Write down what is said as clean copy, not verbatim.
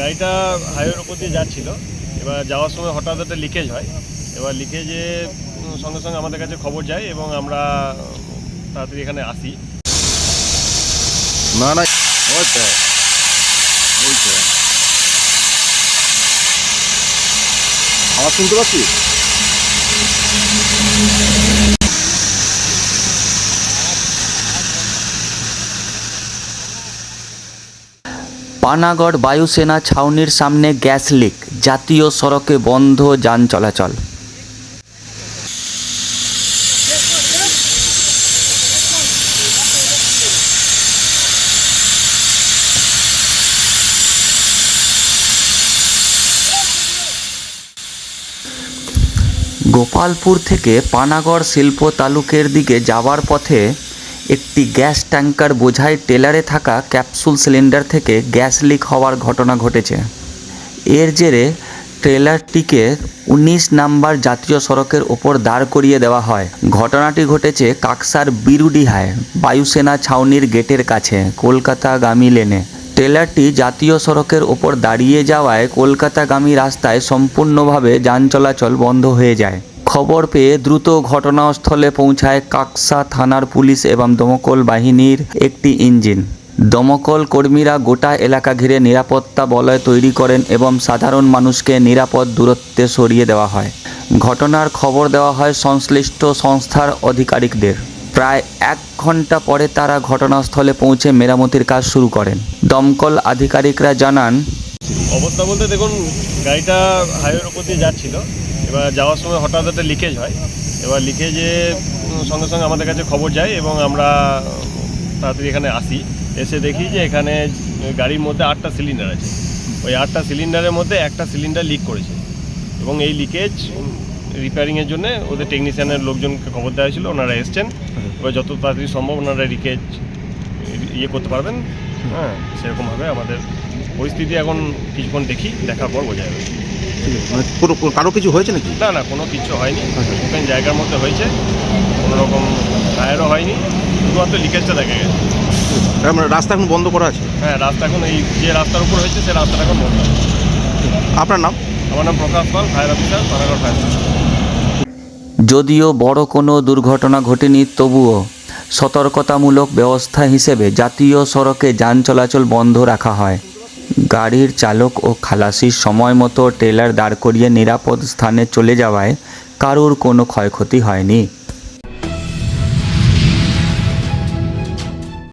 গাড়িটা হাইওয়ের উপর দিয়ে যাচ্ছিল। এবার যাওয়ার সময় হঠাৎ একটা লিকেজ হয়। এবার লিকেজে সঙ্গে সঙ্গে আমাদের কাছে খবর যায় এবং আমরা তাড়াতাড়ি এখানে আসি। না না ওইটা আওয়াজ শুনতে পাচ্ছি। পানাগড় বায়ুসেনা ছাউনির সামনে গ্যাস লিক, জাতীয় সড়কে বন্ধ যান চলাচল। গোপালপুর থেকে পানাগড় শিল্প তালুকের দিকে যাওয়ার পথে একটি গ্যাস ট্যাঙ্কার বোঝাই ট্রেলারে থাকা ক্যাপসুল সিলিন্ডার থেকে গ্যাস লিক হওয়ার ঘটনা ঘটেছে। এর জেরে ট্রেলারটিকে 19 নম্বর জাতীয় সড়কের ওপর দাঁড় করিয়ে দেওয়া হয়। ঘটনাটি ঘটেছে কাকসার বিরুডিহায় বায়ুসেনা ছাউনির গেটের কাছে কলকাতাগামী লেনে। ট্রেলারটি জাতীয় সড়কের ওপর দাঁড়িয়ে যাওয়ায় কলকাতাগামী রাস্তায় সম্পূর্ণভাবে যান চলাচল বন্ধ হয়ে যায়। খবর পেয়ে দ্রুত ঘটনাস্থলে পৌঁছায় কাকসা থানার পুলিশ এবং দমকল বাহিনীর একটি ইঞ্জিন। দমকল কর্মীরা গোটা এলাকা ঘিরে নিরাপত্তা বলয় তৈরি করেন এবং সাধারণ মানুষকে নিরাপদ দূরত্বে সরিয়ে দেওয়া হয়। ঘটনার খবর দেওয়া হয় সংশ্লিষ্ট সংস্থার আধিকারিকদের। প্রায় 1 ঘন্টা পরে তারা ঘটনাস্থলে পৌঁছে মেরামতির কাজ শুরু করেন। দমকল আধিকারিকরা জানান, অবস্থা বলতে দেখুন, গাড়িটা হাইওয়ের উপর দিয়ে যাচ্ছিল। এবার যাওয়ার সময় হঠাৎ একটা লিকেজ হয়। এবার লিকেজে সঙ্গে সঙ্গে আমাদের কাছে খবর যায় এবং আমরা তাড়াতাড়ি এখানে আসি। এসে দেখি যে এখানে গাড়ির মধ্যে 8টা সিলিন্ডার আছে। ওই 8টা সিলিন্ডারের মধ্যে একটা সিলিন্ডার লিক করেছে এবং এই লিকেজ রিপেয়ারিংয়ের জন্য ওদের টেকনিশিয়ানের লোকজনকে খবর দেওয়া হয়েছিল। ওনারা এসছেন। এবার যত তাড়াতাড়ি সম্ভব ওনারা লিকেজ করতে পারবেন। হ্যাঁ, সেরকমভাবে আমাদের পরিস্থিতি এখন কিছুক্ষণ দেখার পর বোঝা যাবে। মানে কারো কিছু হয়েছে নাকি? না না, কোনো কিছু হয়নি। ওখানে জায়গার মধ্যে হয়েছে, কোনো রকম টায়ারও হয়নি, শুধুমাত্র লিকেজটা দেখা গেছে। মানে রাস্তা এখন বন্ধ করা আছে? হ্যাঁ, রাস্তা এখন এই যে রাস্তার উপর হয়েছে সে রাস্তাটা এখন বন্ধ আছে। আপনার নাম? আমার নাম Prakash Pal, fire officer, Panagarh fire station. যদিও বড় কোনো দুর্ঘটনা ঘটেনি, তবুও সতর্কতামূলক ব্যবস্থা হিসেবে জাতীয় সড়কে যান চলাচল বন্ধ রাখা হয়। গাড়ির চালক ও খালাসির সময় মতো ট্রেলার দাঁড় করিয়ে নিরাপদ স্থানে চলে যাওয়ায় কারোর কোনো ক্ষয়ক্ষতি হয়নি।